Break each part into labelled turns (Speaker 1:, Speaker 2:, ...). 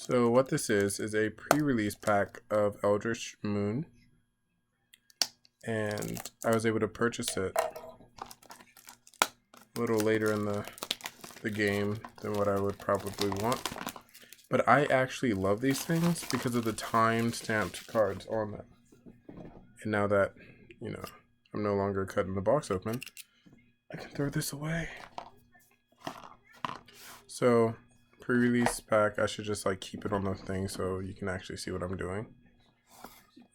Speaker 1: So what this is a pre-release pack of Eldritch Moon, and I was able to purchase it a little later in the game than what I would probably want. But I actually love these things because of the time-stamped cards on them. And now that, you know, I'm no longer cutting the box open, I can throw this away. So, pre-release pack, I should just like keep it on the thing so you can actually see what I'm doing.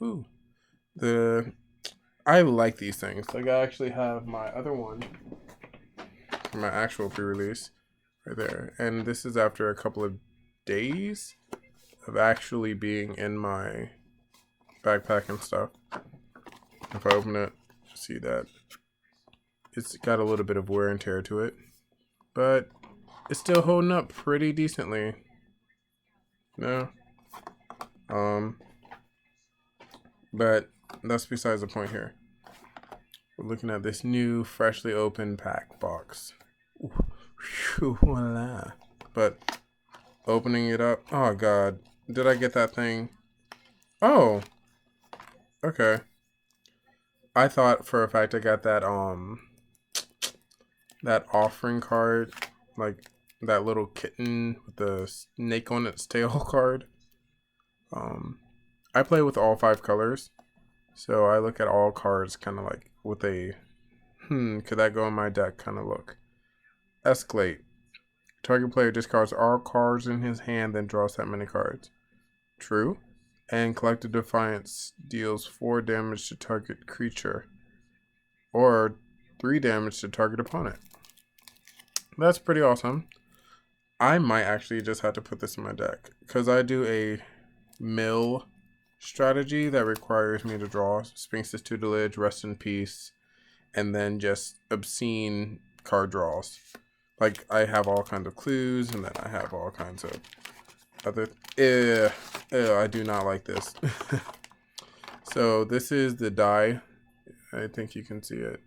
Speaker 1: Ooh. I like these things. Like, I actually have my other one, my actual pre-release right there. And this is after a couple of days of actually being in my backpack and stuff. If I open it, see that it's got a little bit of wear and tear to it, but it's still holding up pretty decently. No. But that's besides the point here. We're looking at this new freshly opened pack box. Ooh, voila. But opening it up, oh god, did I get that thing? Oh, okay. I thought for a fact I got that that offering card, like that little kitten with the snake on its tail card. I play with all 5 colors, so I look at all cards kind of like with a could that go in my deck kind of look. Escalate. Target player discards all cards in his hand, then draws that many cards. True. And Collective Defiance deals 4 damage to target creature, or 3 damage to target opponent. That's pretty awesome. I might actually just have to put this in my deck, because I do a mill strategy that requires me to draw Sphinx's Tutelage, Rest in Peace, and then just obscene card draws. Like, I have all kinds of clues, and then I have all kinds of other... I do not like this. So, this is the die. I think you can see it.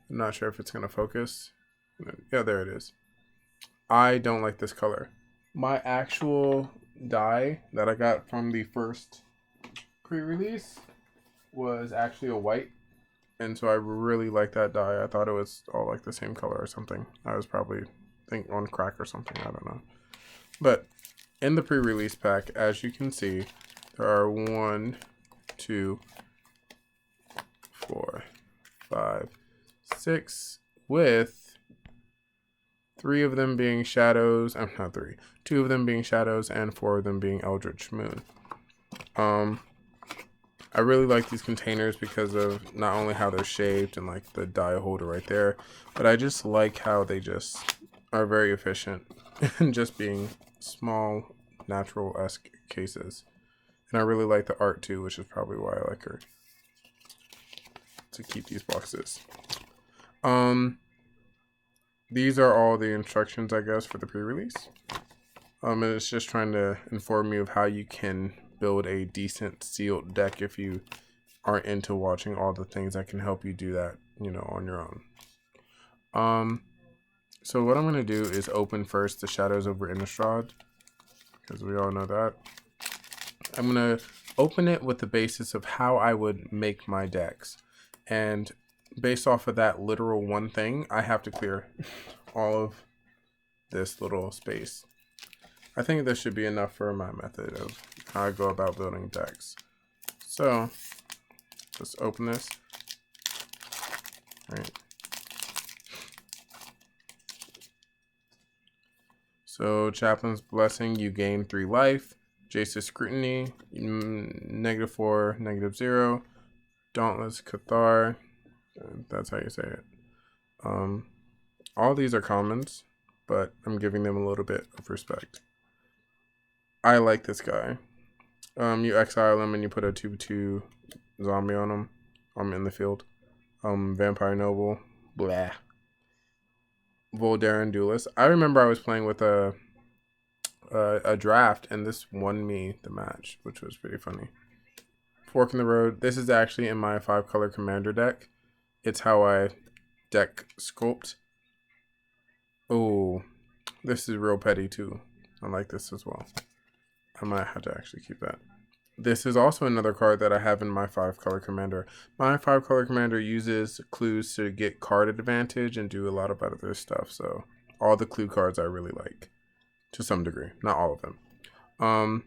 Speaker 1: I'm not sure if it's going to focus. Yeah, there it is. I don't like this color. My actual die that I got from the first pre-release was actually a white, and so I really like that die. I thought it was all like the same color or something. I was probably on crack or something, I don't know. But in the pre-release pack, as you can see, there are 1, 2, 4, 5, 6, with 3 of them being shadows. I'm not 3. 2 of them being shadows and 4 of them being Eldritch Moon. I really like these containers because of not only how they're shaped and like the die holder right there, but I just like how they just are very efficient in just being small, natural-esque cases. And I really like the art too, which is probably why I like her to keep these boxes. These are all the instructions, I guess, for the pre-release. And it's just trying to inform you of how you can build a decent sealed deck if you aren't into watching all the things that can help you do that, you know, on your own. So what I'm going to do is open first the Shadows over Innistrad, because we all know that. I'm going to open it with the basis of how I would make my decks. And based off of that literal one thing, I have to clear all of this little space. I think this should be enough for my method of how I go about building decks. So, let's open this. All right. So, Chaplain's Blessing, you gain 3 life. Jace's Scrutiny, -4, -0. Dauntless Cathar, that's how you say it. All these are commons, but I'm giving them a little bit of respect. I like this guy. You exile him and you put a 2/2 zombie on him. In the field. Vampire Noble. Blah. Voldaren Duelist. I remember I was playing with a draft, and this won me the match, which was pretty funny. Fork in the Road. This is actually in my 5-color commander deck. It's how I deck sculpt. Oh, this is real petty too. I like this as well. I might have to actually keep that. This is also another card that I have in my 5-color commander. My 5-color commander uses clues to get card advantage and do a lot of other stuff. So all the clue cards I really like to some degree, not all of them. All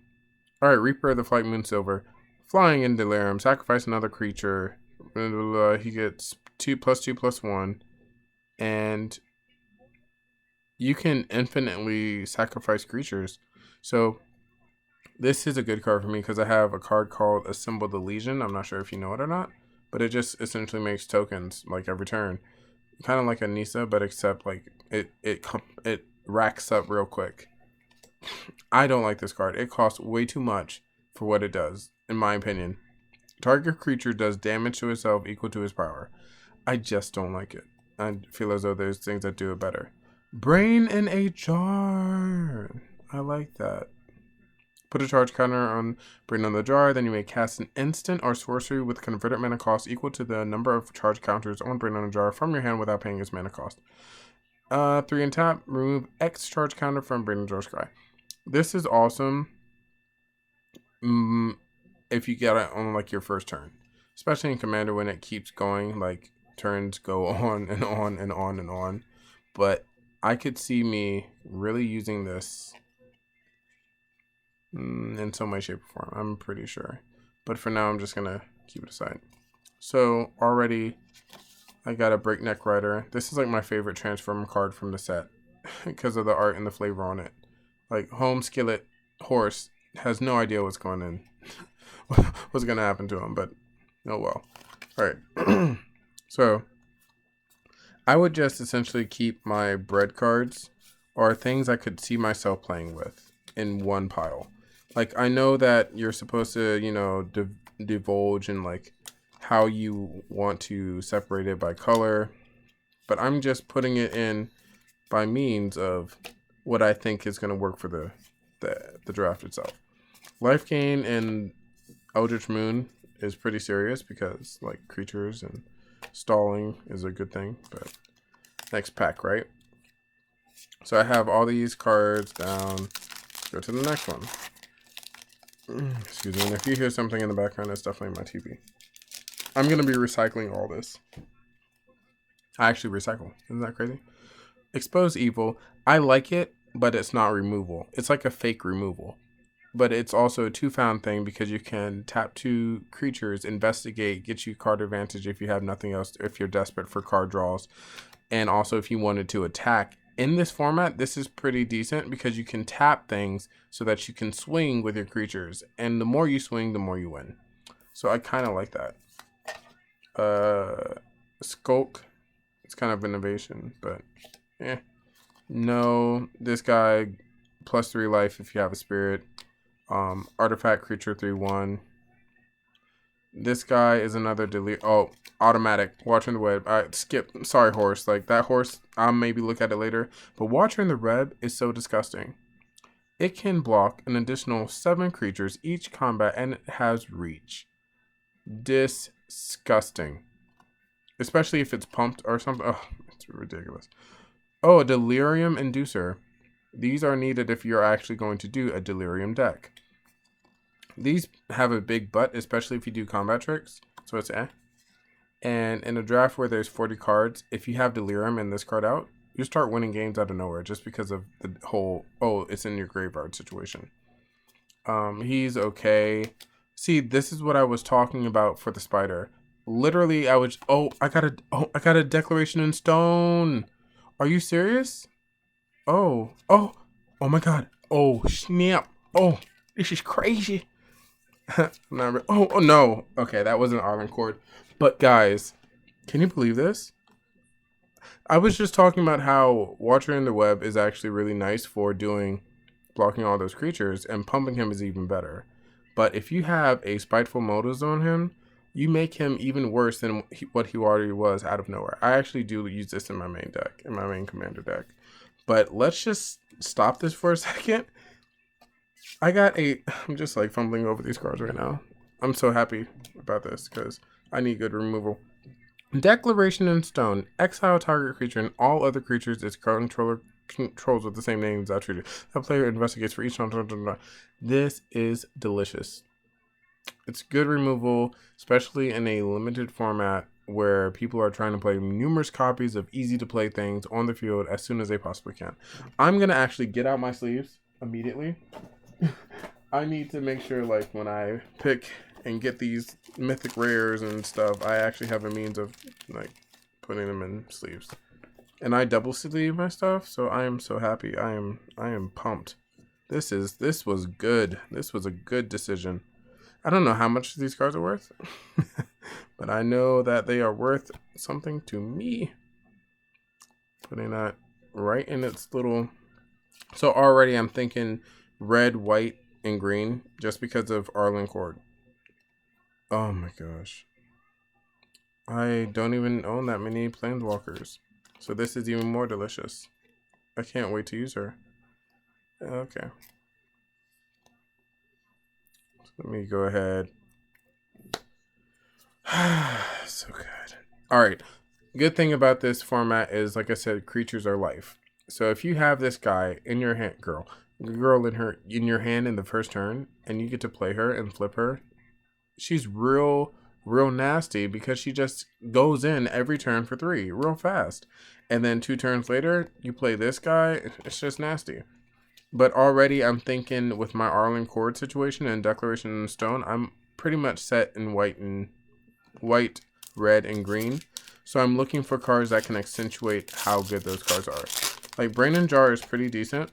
Speaker 1: right, Reaper of the Flight Moon Silver, flying in Delirium, sacrifice another creature. He gets 2/2/1, and you can infinitely sacrifice creatures. So this is a good card for me because I have a card called Assemble the Legion. I'm not sure if you know it or not, but it just essentially makes tokens like every turn, kind of like a Nisa, but except like it racks up real quick. I don't like this card. It costs way too much for what it does, in my opinion. Target creature does damage to itself equal to its power. I just don't like it. I feel as though there's things that do it better. Brain in a jar. I like that. Put a charge counter on Brain on the jar, then you may cast an instant or sorcery with converted mana cost equal to the number of charge counters on Brain on the jar from your hand without paying its mana cost. 3 and tap, remove X charge counter from Brain on the jar sky. This is awesome if you get it on like your first turn, especially in Commander when it keeps going, like turns go on and on and on and on. But I could see me really using this in some way, shape, or form. I'm pretty sure. But for now, I'm just going to keep it aside. So already I got a Breakneck Rider. This is like my favorite Transformer card from the set because of the art and the flavor on it. Like Home Skillet Horse has no idea what's going in. What's going to happen to him, but oh well. All right. So I would just essentially keep my bread cards or things I could see myself playing with in one pile. Like, I know that you're supposed to, you know, divulge in like how you want to separate it by color, but I'm just putting it in by means of what I think is going to work for the draft itself. Life gain in Eldritch Moon is pretty serious because like creatures and stalling is a good thing. But next pack, right? So I have all these cards down. Let's go to the next one. Excuse me. And if you hear something in the background, it's definitely my TV. I'm going to be recycling all this. I actually recycle. Isn't that crazy? Expose Evil. I like it, but it's not removal. It's like a fake removal. But it's also a 2-found thing because you can tap 2 creatures, investigate, get you card advantage if you have nothing else, if you're desperate for card draws. And also if you wanted to attack. In this format, this is pretty decent because you can tap things so that you can swing with your creatures. And the more you swing, the more you win. So I kind of like that. Skulk. It's kind of innovation, but no, this guy +3 life if you have a spirit. Artifact creature 3/1. This guy is another delete. Oh, automatic. Watcher in the Web. I skip. Sorry, horse. Like that horse, I'll maybe look at it later. But Watcher in the Web is so disgusting. It can block an additional 7 creatures each combat, and it has reach. Disgusting. Especially if it's pumped or something. Oh, it's ridiculous. Oh, a Delirium Inducer. These are needed if you're actually going to do a Delirium deck. These have a big butt, especially if you do combat tricks. So it's And in a draft where there's 40 cards, if you have Delirium and this card out, you start winning games out of nowhere just because of the whole, oh, it's in your graveyard situation. He's okay. See, this is what I was talking about for the spider. Literally, I got a Declaration in Stone. Are you serious? Oh my god. Oh, snap. Oh, this is crazy. Oh no. Okay, that wasn't Island Cord. But guys, can you believe this? I was just talking about how Watcher in the Web is actually really nice for blocking all those creatures, and pumping him is even better. But if you have a Spiteful Motives on him, you make him even worse than what he already was out of nowhere. I actually do use this in my main deck, in my main commander deck. But let's just stop this for a second. I'm just like fumbling over these cards right now. I'm so happy about this because I need good removal. Declaration in Stone. Exile target creature and all other creatures its controller controls with the same names as treated. That player investigates for each. This is delicious. It's good removal, especially in a limited format where people are trying to play numerous copies of easy to play things on the field as soon as they possibly can. I'm going to actually get out my sleeves immediately. I need to make sure, like, when I pick and get these mythic rares and stuff, I actually have a means of, like, putting them in sleeves. And I double sleeve my stuff, so I am so happy. I am pumped. This was good. This was a good decision. I don't know how much these cards are worth, but I know that they are worth something to me. Putting that right in its little... So already I'm thinking red, white, and green just because of Arlen Cord. Oh my gosh. I don't even own that many Planeswalkers. So this is even more delicious. I can't wait to use her. Okay. Let me go ahead. So good. All right. Good thing about this format is, like I said, creatures are life. So if you have this guy in your hand, girl in your hand in the first turn, and you get to play her and flip her, she's real nasty because she just goes in every turn for 3 real fast. And then 2 turns later, you play this guy. It's just nasty. But already I'm thinking with my Arlen Cord situation and Declaration in Stone, I'm pretty much set in white, red, and green. So I'm looking for cards that can accentuate how good those cards are. Like Brain Jar is pretty decent.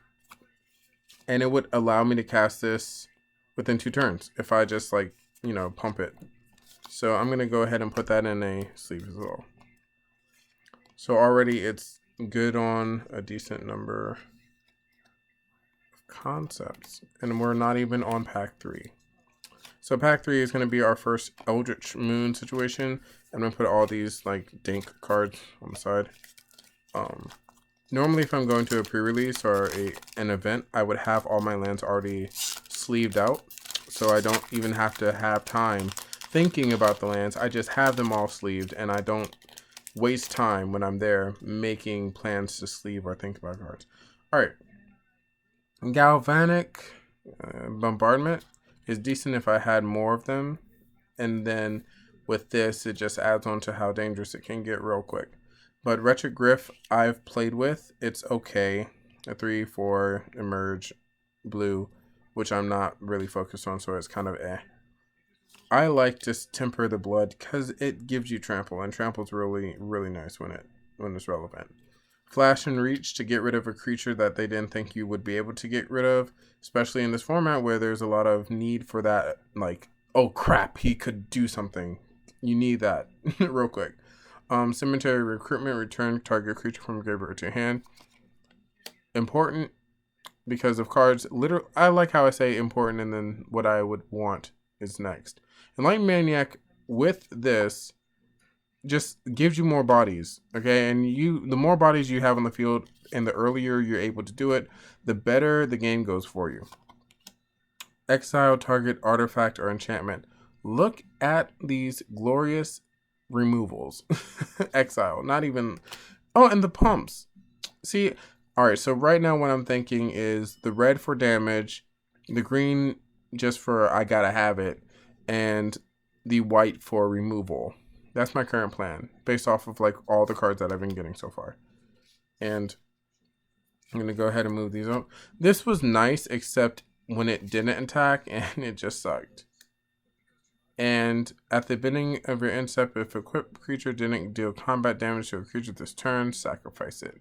Speaker 1: And it would allow me to cast this within 2 turns if I just, like, you know, pump it. So I'm going to go ahead and put that in a sleeve as well. So already it's good on a decent number concepts, and we're not even on pack 3. So pack 3 is going to be our first Eldritch Moon situation. I'm going to put all these like dank cards on the side. Normally if I'm going to a pre-release or an event, I would have all my lands already sleeved out, so I don't even have to have time thinking about the lands. I just have them all sleeved, and I don't waste time when I'm there making plans to sleeve or think about cards. All right. Galvanic Bombardment is decent if I had more of them, and then with this it just adds on to how dangerous it can get real quick. But Wretched Griff I've played with, it's okay. A 3/4 emerge blue, which I'm not really focused on, so it's kind of eh. I like just Temper the Blood because it gives you trample, and trample's really nice when it's relevant. Flash and Reach to get rid of a creature that they didn't think you would be able to get rid of, especially in this format where there's a lot of need for that, like, oh crap, he could do something. You need that real quick. Cemetery Recruitment, return target creature from graveyard to hand. Important because of cards. Literally, I like how I say important and then what I would want is next. Enlightened Maniac with this just gives you more bodies, okay? And the more bodies you have on the field and the earlier you're able to do it, the better the game goes for you. Exile target artifact or enchantment. Look at these glorious removals. Exile, not even... Oh, and the pumps. See, all right, so right now what I'm thinking is the red for damage, the green just for I gotta have it, and the white for removal. That's my current plan, based off of like all the cards that I've been getting so far. And I'm going to go ahead and move these up. This was nice, except when it didn't attack, and it just sucked. And at the beginning of your end step, if equipped creature didn't deal combat damage to a creature this turn, sacrifice it.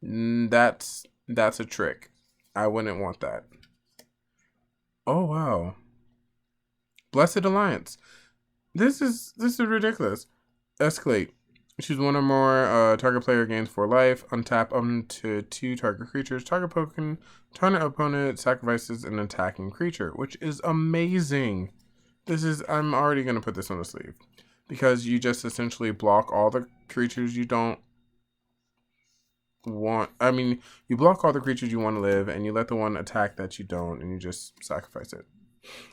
Speaker 1: That's a trick. I wouldn't want that. Oh, wow. Blessed Alliance. This is ridiculous. Escalate. Choose one or more target player gains 4 life. Untap up to 2 target creatures. Target opponent sacrifices an attacking creature, which is amazing. I'm already going to put this on the sleeve. Because you just essentially block all the creatures you don't want. I mean, you block all the creatures you want to live, and you let the one attack that you don't, and you just sacrifice it.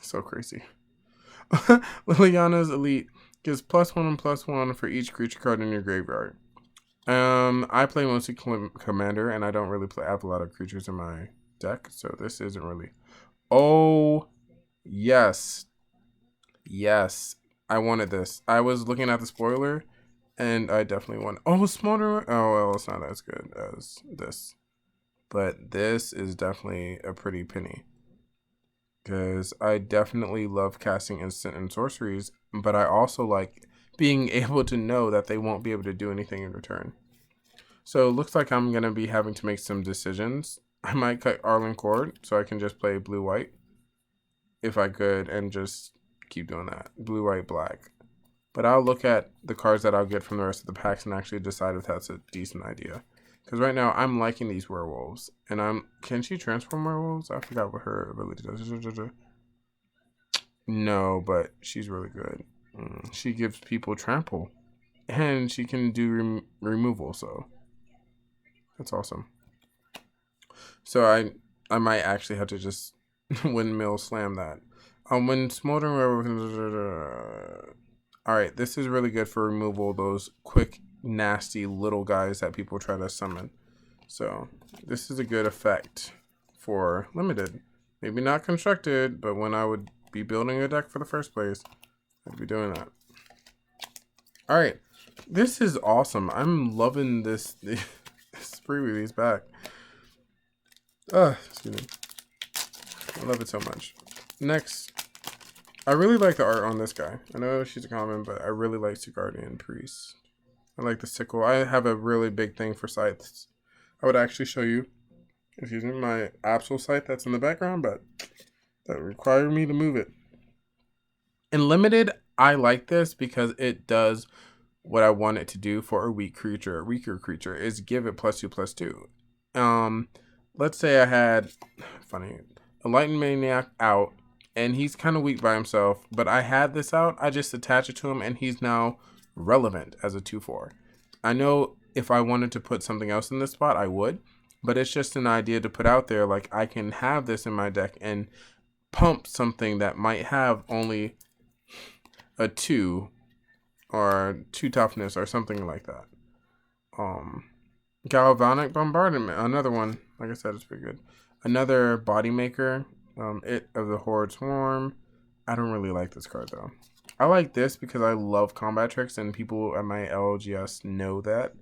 Speaker 1: So crazy. Liliana's Elite gives +1/+1 for each creature card in your graveyard. I play mostly commander, and I don't really have a lot of creatures in my deck, so this isn't really. Oh, yes, yes, I wanted this. I was looking at the spoiler, and I definitely want. Oh, Smolder. Oh well, it's not as good as this, but this is definitely a pretty penny. Because I definitely love casting instant and sorceries, but I also like being able to know that they won't be able to do anything in return. So it looks like I'm going to be having to make some decisions. I might cut Arlen Cord so I can just play blue-white if I could and just keep doing that. Blue, white, black. But I'll look at the cards that I'll get from the rest of the packs and actually decide if that's a decent idea. Because right now I'm liking these werewolves. And can she transform werewolves? I forgot what her ability does. No, but she's really good. She gives people trample. And she can do removal, so that's awesome. So I might actually have to just windmill slam that. When smoldering werewolves. Alright, this is really good for removal, those quick, nasty little guys that people try to summon. So this is a good effect for limited. Maybe not constructed, but when I would be building a deck for the first place, I'd be doing that. Alright, this is awesome. I'm loving this pre-release back. Excuse me. I love it so much. Next, I really like the art on this guy. I know she's a common, but I really like Sigardian Priest. I like the sickle. I have a really big thing for scythes. I would actually show you, excuse me, my actual scythe that's in the background, but that require me to move it. In limited, I like this because it does what I want it to do for a weak creature. A weaker creature is give it +2/+2. Let's say I had, a Lightning Maniac out, and he's kind of weak by himself, but I had this out, I just attach it to him, and he's now relevant as a 2/4. I know if I wanted to put something else in this spot, I would, but it's just an idea to put out there, like I can have this in my deck and pump something that might have only a 2 or 2 toughness or something like that. Galvanic Bombardment, another one. Like I said, it's pretty good. Another Body Maker, It of the Horde Swarm. I don't really like this card though. I like this because I love combat tricks and people at my LGS know that.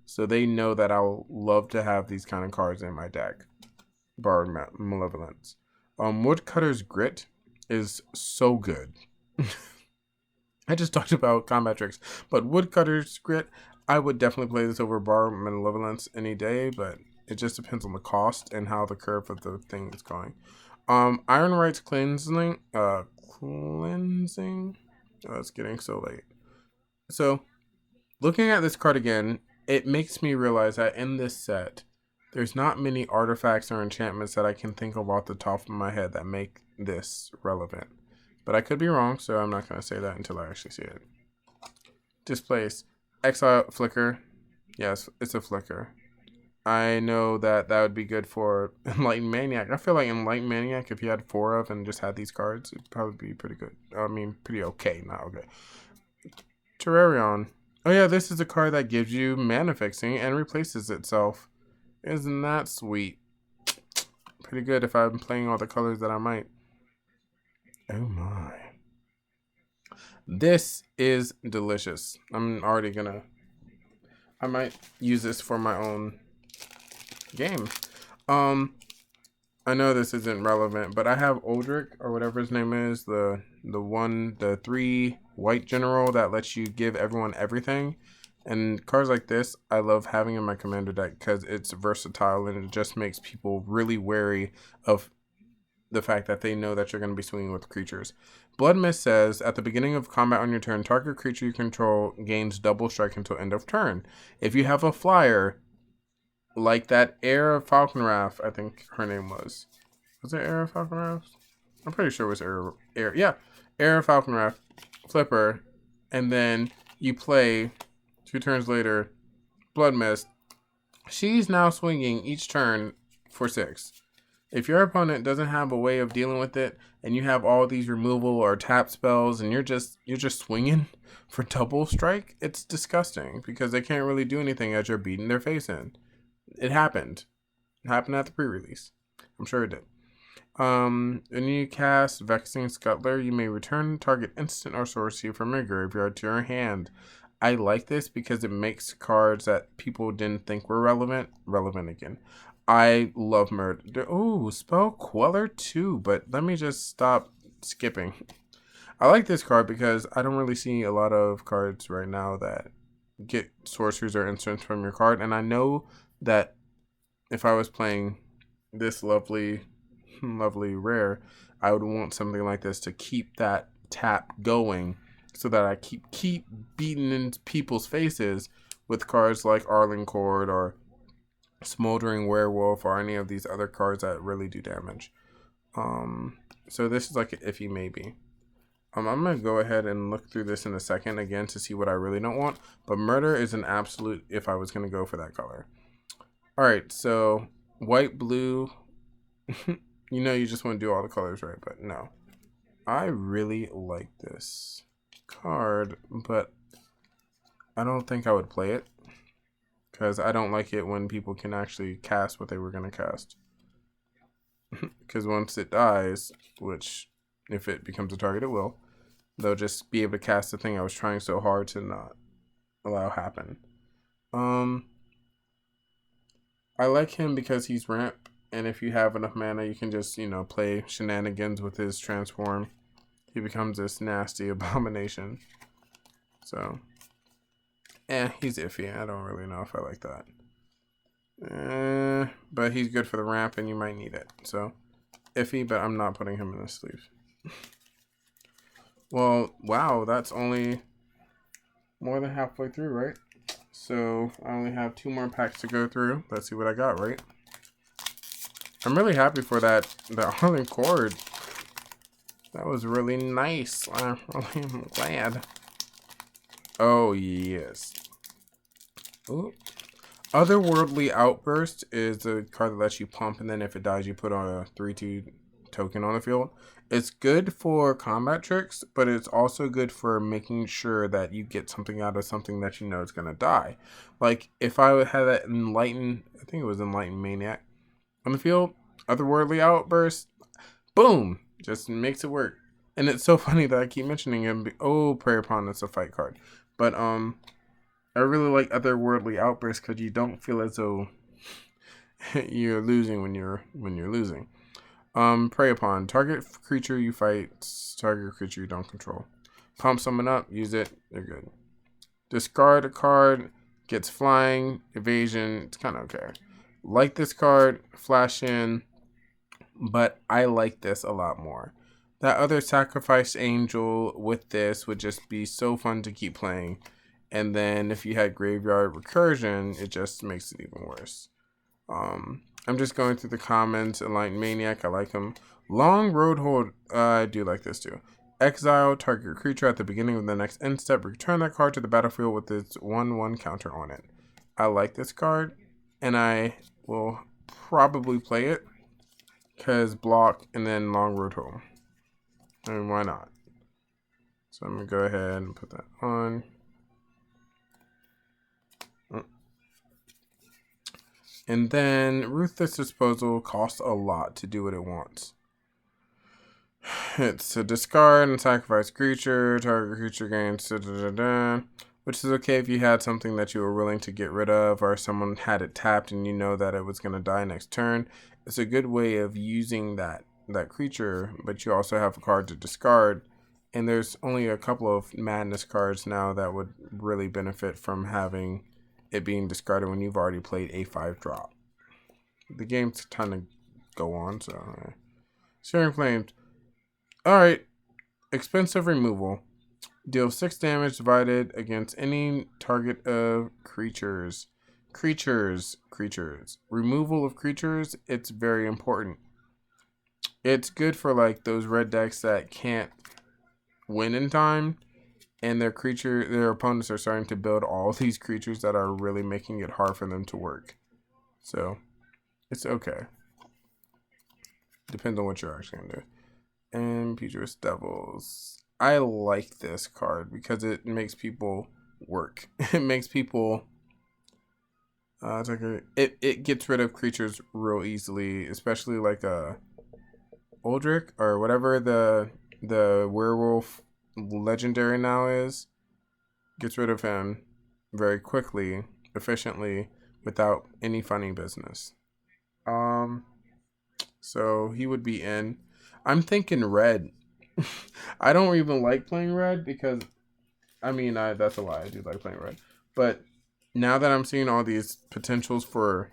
Speaker 1: So they know that I'll love to have these kind of cards in my deck. Bard Malevolence. Woodcutter's Grit is so good. I just talked about combat tricks, but Woodcutter's Grit, I would definitely play this over Bar Malevolence any day, but it just depends on the cost and how the curve of the thing is going. Ironright's Cleansing. Oh, it's getting so late. So, looking at this card again, it makes me realize that in this set, there's not many artifacts or enchantments that I can think of off the top of my head that make this relevant. But I could be wrong, so I'm not going to say that until I actually see it. Displace. Exile Flicker. Yes, it's a Flicker. I know that would be good for Enlightened Maniac. I feel like Enlightened Maniac, if you had 4 of and just had these cards, it'd probably be pretty good. I mean, pretty okay, not okay. Terrarion. Oh yeah, this is a card that gives you mana fixing and replaces itself. Isn't that sweet? Pretty good if I'm playing all the colors that I might. Oh my. This is delicious. I'm already gonna... I might use this for my own game. I know this isn't relevant, but I have Oldric, or whatever his name is, the 3 white general that lets you give everyone everything. And cards like this, I love having in my commander deck because it's versatile and it just makes people really wary of the fact that they know that you're going to be swinging with creatures. Blood Mist says, at the beginning of combat on your turn, target creature you control gains double strike until end of turn. If you have a flyer, like that Heir of Falconrath, I think her name was. Was it Heir of Falconrath? I'm pretty sure it was Heir. Yeah, Heir of Falconrath, flipper, and then you play 2 turns later, Blood Mist. She's now swinging each turn for 6. If your opponent doesn't have a way of dealing with it, and you have all these removal or tap spells, and you're just swinging for double strike, it's disgusting because they can't really do anything as you're beating their face in. It happened. It happened at the pre-release. I'm sure it did. When you cast Vexing Scuttler, you may return target instant or sorcery from your graveyard to your hand. I like this because it makes cards that people didn't think were relevant again. I love Murder. Oh, Spell Queller too, but let me just stop skipping. I like this card because I don't really see a lot of cards right now that get sorceries or instants from your card, and I know that if I was playing this lovely rare, I would want something like this to keep that tap going so that I keep beating in people's faces with cards like Arlencord or Smoldering Werewolf or any of these other cards that really do damage. So this is like an iffy maybe. I'm going to go ahead and look through this in a second again to see what I really don't want. But Murder is an absolute if I was going to go for that color. Alright, so white, blue. You know you just want to do all the colors, right? But no. I really like this card, but I don't think I would play it. Because I don't like it when people can actually cast what they were going to cast. Because once it dies, which if it becomes a target, it will, they'll just be able to cast the thing I was trying so hard to not allow happen. I like him because he's ramp, and if you have enough mana, you can just, play shenanigans with his transform. He becomes this nasty abomination. So, he's iffy. I don't really know if I like that. But he's good for the ramp, and you might need it. So, iffy, but I'm not putting him in the sleeve. Well, wow, that's only more than halfway through, right? So, I only have 2 more packs to go through. Let's see what I got, right? I'm really happy for that Arlencord. That was really nice. I'm really glad. Oh, yes. Ooh. Otherworldly Outburst is a card that lets you pump, and then if it dies, you put on a 3/2 token on the field. It's good for combat tricks, but it's also good for making sure that you get something out of something that you know is going to die. Like, if I had that Enlighten, I think it was Enlighten Maniac on the field, Otherworldly Outburst, boom, just makes it work. And it's so funny that I keep mentioning him. Oh, Prey Upon is a fight card. But, I really like Otherworldly Outburst because you don't feel as though you're losing when you're losing. Prey Upon. Target creature you fight, target creature you don't control. Pump someone up, use it, they're good. Discard a card, gets flying, evasion, it's kind of okay. Like this card, flash in, but I like this a lot more. That other Sacrifice Angel with this would just be so fun to keep playing. And then if you had Graveyard Recursion, it just makes it even worse. I'm just going through the comments. Enlightened Maniac, I like him. Long Road Hold, I do like this too. Exile target creature at the beginning of the next end step. Return that card to the battlefield with its 1/1 counter on it. I like this card, and I will probably play it because block and then Long Road Hold. I mean, why not? So I'm gonna go ahead and put that on. And then Ruthless Disposal costs a lot to do what it wants. It's to discard and sacrifice creature, target creature gains, which is okay if you had something that you were willing to get rid of, or someone had it tapped and you know that it was going to die next turn. It's a good way of using that creature, but you also have a card to discard. And there's only a couple of madness cards now that would really benefit from having it being discarded when you've already played a 5-drop. The game's trying to go on, so. Searing Flames. Alright. Expensive removal. Deal 6 damage divided against any target of creatures. Creatures. Removal of creatures, it's very important. It's good for like those red decks that can't win in time. And their opponents are starting to build all these creatures that are really making it hard for them to work. So, it's okay. Depends on what you're actually gonna do. And Pugilist Devils. I like this card because it makes people work. It makes people it gets rid of creatures real easily, especially like Eldritch or whatever the werewolf legendary now is. Gets rid of him very quickly, efficiently, without any funny business. So he would be in. I'm thinking red. I don't even like playing red because, I mean, that's a lie. I do like playing red. But now that I'm seeing all these potentials for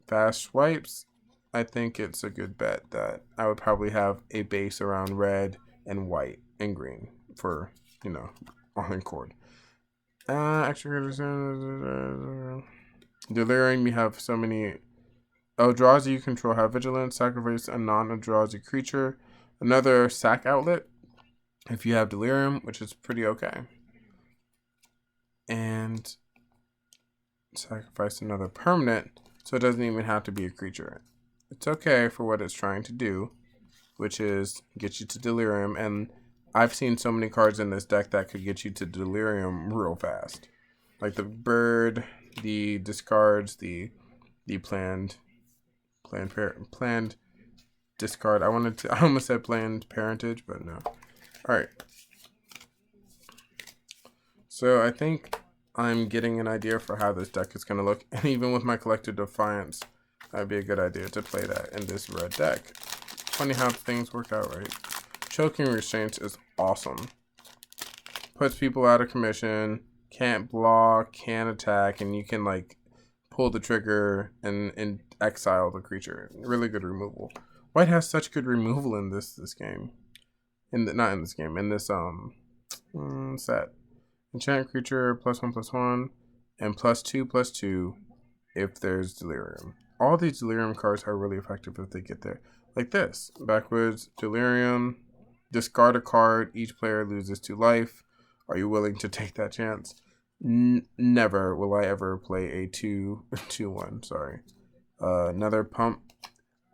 Speaker 1: fast swipes, I think it's a good bet that I would probably have a base around red and white and green for, all in chord. Extra Delirium, you have so many Eldrazi you control have vigilance, sacrifice a non-Eldrazi creature. Another sack outlet if you have Delirium, which is pretty okay. And sacrifice another permanent, so it doesn't even have to be a creature. It's okay for what it's trying to do, which is get you to Delirium. And I've seen so many cards in this deck that could get you to Delirium real fast. Like the bird, the discards, the planned discard. I almost said planned parentage, but no. All right. So I think I'm getting an idea for how this deck is going to look. And even with my Collective Defiance, that'd be a good idea to play that in this red deck. Funny how things work out, right? Choking Restraints is awesome. Puts people out of commission, can't block, can't attack, and you can like pull the trigger and exile the creature. Really good removal. White has such good removal in this game. Not in this game, in this set. Enchant creature +1/+1 and +2/+2 if there's Delirium. All these Delirium cards are really effective if they get there. Like this. Backwards, Delirium. Discard a card. Each player loses 2 life. Are you willing to take that chance? Never will I ever play a 2/1. Sorry. Another pump.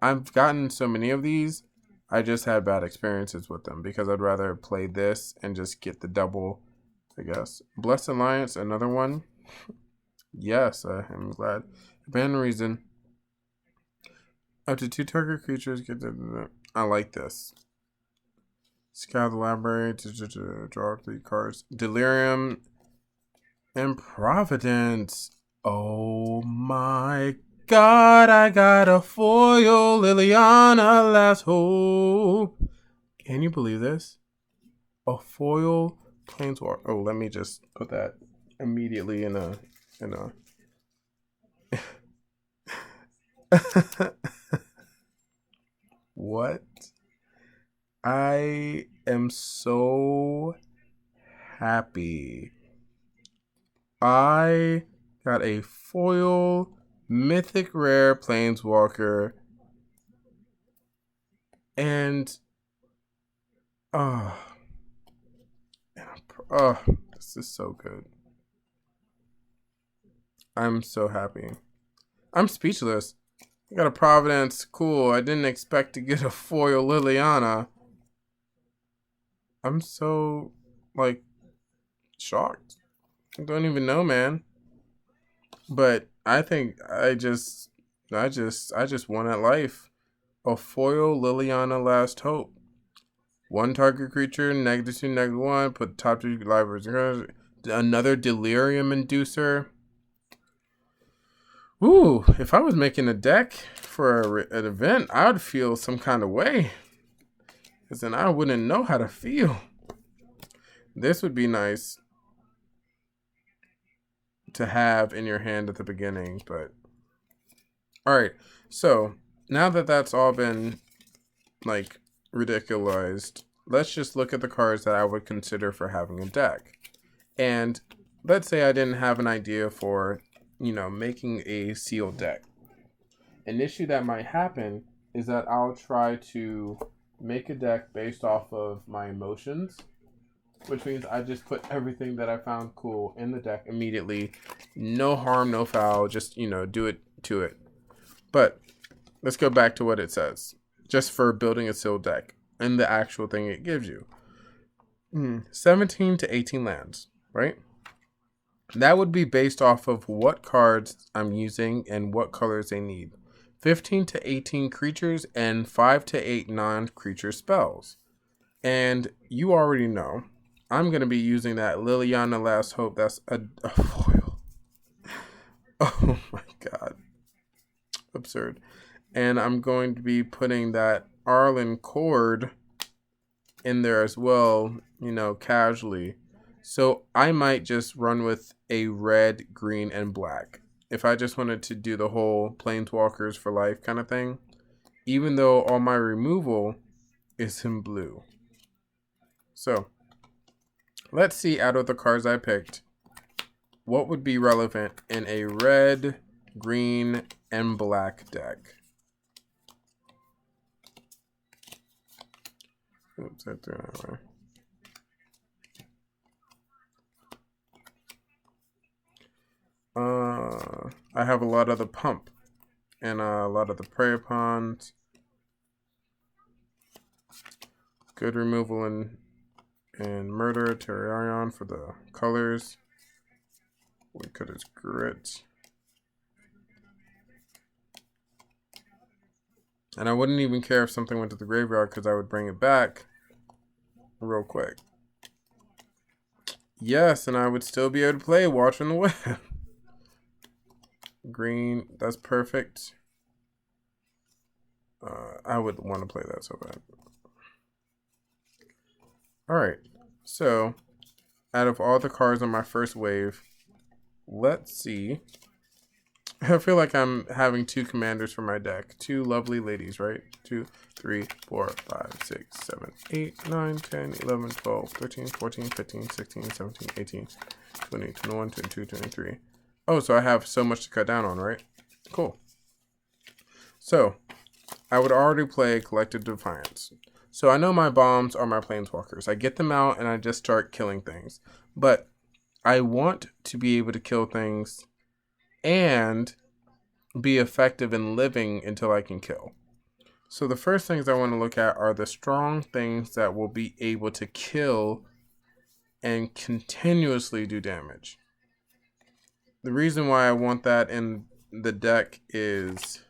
Speaker 1: I've gotten so many of these. I just had bad experiences with them because I'd rather play this and just get the double, I guess. Blessed Alliance, another one. Yes, I'm glad. Abandon Reason. Up to 2 target creatures get I like this. Scout the library to draw 3 cards. Delirium and Providence. Oh my God, I got a foil Liliana Last Hope. Can you believe this? A foil Planeswalker. Oh, let me just put that immediately in a What? I am so happy. I got a foil mythic rare Planeswalker. And this is so good. I'm so happy. I'm speechless. I got a Providence. Cool. I didn't expect to get a foil Liliana. I'm so, like, shocked. I don't even know, man. But I think I just won at life. A foil Liliana Last Hope. 1 target creature, -2, -1. Put top 2 libraries. Another Delirium Inducer. Ooh, if I was making a deck for an event, I would feel some kind of way. Because then I wouldn't know how to feel. This would be nice to have in your hand at the beginning, but... Alright, so now that that's all been, like, ridicularized, let's just look at the cards that I would consider for having a deck. And let's say I didn't have an idea for, making a sealed deck. An issue that might happen is that I'll try to make a deck based off of my emotions, which means I just put everything that I found cool in the deck immediately. No harm, no foul, just, do it to it. But let's go back to what it says. just for building a sealed deck and the actual thing it gives you. 17 to 18 lands, right? That would be based off of what cards I'm using and what colors they need. 15 to 18 creatures and 5 to 8 non-creature spells. And you already know, I'm going to be using that Liliana Last Hope. That's a foil. Oh my god. Absurd. And I'm going to be putting that Arlen Cord in there as well, you know, casually. So I might just run with a red, green, and black. If I just wanted to do the whole Planeswalkers for life kind of thing. Even though all my removal is in blue. So, let's see out of the cards I picked, what would be relevant in a red, green, and black deck. Oops, I threw that away. I have a lot of the pump and a lot of the prey upons. Good removal and murder, Terrarion for the colors. We could have grit. And I wouldn't even care if something went to the graveyard because I would bring it back real quick. Yes, and I would still be able to play Watch on the Web. Green, that's perfect. I would want to play that so bad. Alright, so out of all the cards on my first wave, let's see. I feel like I'm having two commanders for my deck. Two lovely ladies, right? 2, 3, 4, 5, 6, 7, 8, 9, 10, 11, 12, 13, 14, 15, 16, 17, 18, 20, 21, 22, 23. Oh, so I have so much to cut down on, right? Cool. So, I would already play Collective Defiance. So I know my bombs are my Planeswalkers. I get them out and I just start killing things. But I want to be able to kill things and be effective in living until I can kill. So the first things I want to look at are the strong things that will be able to kill and continuously do damage. The reason why I want that in the deck is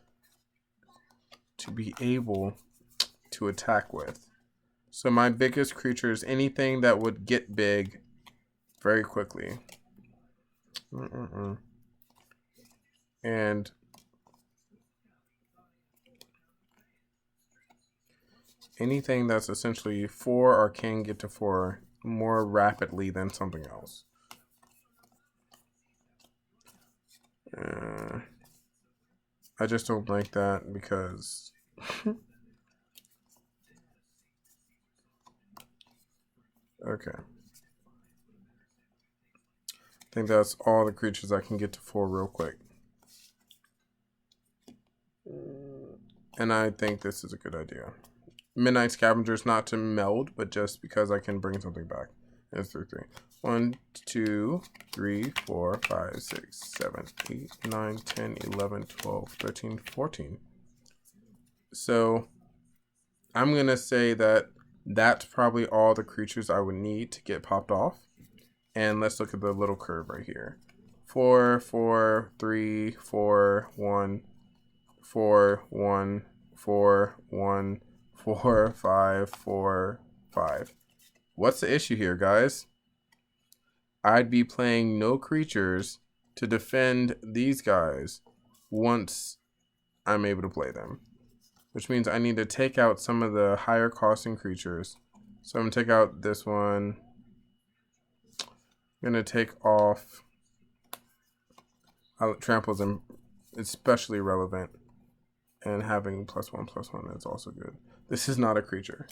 Speaker 1: to be able to attack with. So my biggest creature is anything that would get big very quickly. And anything that's essentially 4 or can get to 4 more rapidly than something else. I just don't like that because okay. I think that's all the creatures I can get to 4 real quick. And I think this is a good idea. Midnight Scavengers, not to meld, but just because I can bring something back. And it's 3, 3. 1, 2, 3, 4, 5, 6, 7, 8, 9, 10, 11, 12, 13, 14. So I'm going to say that that's probably all the creatures I would need to get popped off. And let's look at the little curve right here. 4, 4, 3, 4, 1, 4, 1, 4, 1, 4, 5, 4, 5. What's the issue here, guys? I'd be playing no creatures to defend these guys once I'm able to play them. Which means I need to take out some of the higher costing creatures. So I'm going to take out this one. I'm going to take off... Trample's especially relevant. And having +1/+1 is also good. This is not a creature.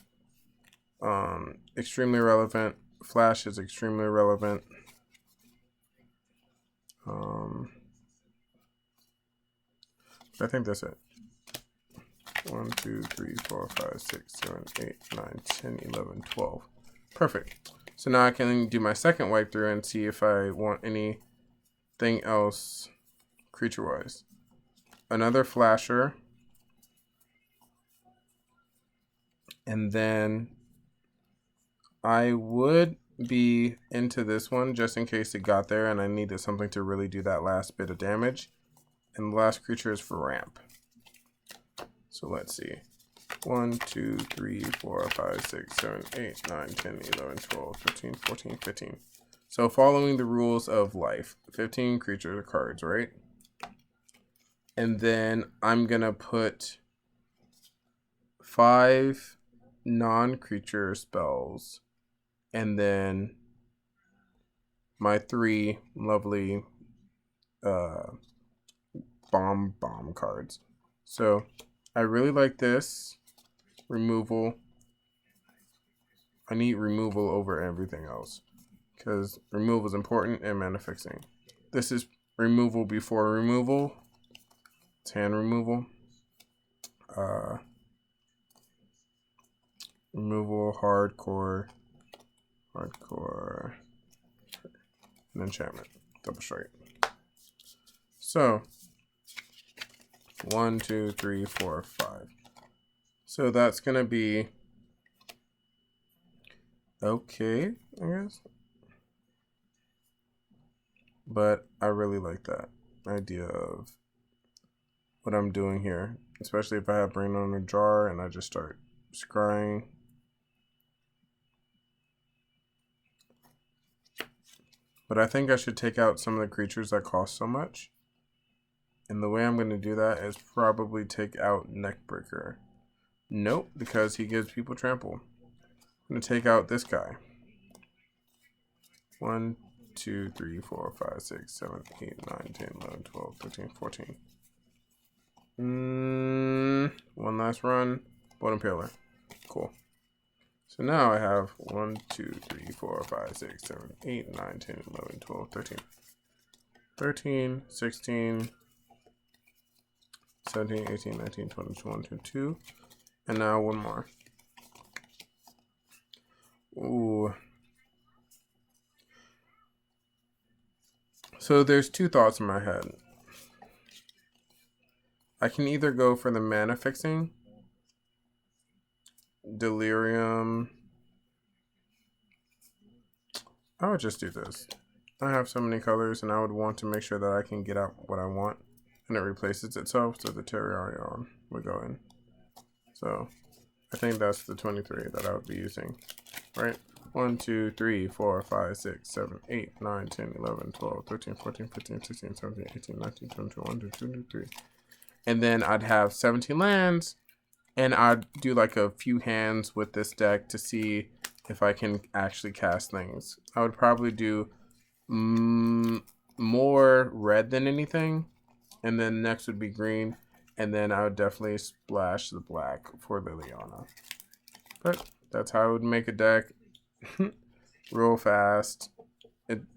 Speaker 1: Extremely relevant. Flash is extremely relevant. I think that's it. 1, 2, 3, 4, 5, 6, 7, 8, 9, 10, 11, 12. Perfect. So now I can do my second wipe through and see if I want anything else creature-wise. Another flasher. And then I would be into this one just in case it got there and I needed something to really do that last bit of damage. And the last creature is for ramp. So let's see. 1, 2, 3, 4, 5, 6, 7, 8, 9, 10, 11, 12, 13, 14, 15. So following the rules of life, 15 creatures or cards, right? And then I'm going to put 5 non-creature spells. And then my 3 lovely bomb cards. So I really like this. Removal. I need removal over everything else because removal is important and mana fixing. This is removal before removal. It's hand removal. Removal, hardcore, and enchantment. Double strike. So 1, 2, 3, 4, 5. So that's gonna be okay, I guess. But I really like that idea of what I'm doing here, especially if I have Brain on a Jar and I just start scrying. But I think I should take out some of the creatures that cost so much. And the way I'm going to do that is probably take out Neckbreaker. Nope, because he gives people trample. I'm going to take out this guy. 1, 2, 3, 4, 5, 6, 7, 8, 9, 10, 11, 12, 13, 14. One last run. Bottom Paler. Cool. So now I have 1, 2, 3, 4, 5, 6, 7, 8, 9, 10, 11, 12, 13. 13, 16, 17, 18, 19, 20, 21, 22. And now one more. Ooh. So there's 2 thoughts in my head. I can either go for the mana fixing, Delirium. I would just do this. I have so many colors and I would want to make sure that I can get out what I want. And it replaces itself, so the Terrarion would go in. So I think that's the 23 that I would be using, right? 1, 2, 3, 4, 5, 6, 7, 8, 9, 10, 11, 12, 13, 14, 15, 16, 17, 18, 19, 20, 21, 22, 23. And then I'd have 17 lands, and I'd do like a few hands with this deck to see if I can actually cast things. I would probably do more red than anything, and then next would be green, and then I would definitely splash the black for Liliana. But that's how I would make a deck. Real fast.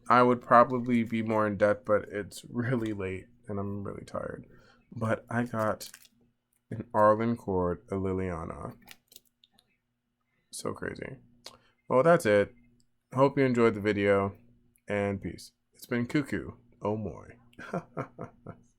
Speaker 1: I would probably be more in depth, but it's really late and I'm really tired. But I got an Arlen Cord, a Liliana. So crazy. Well, that's it. Hope you enjoyed the video and peace. It's been Kuukuu Omoi.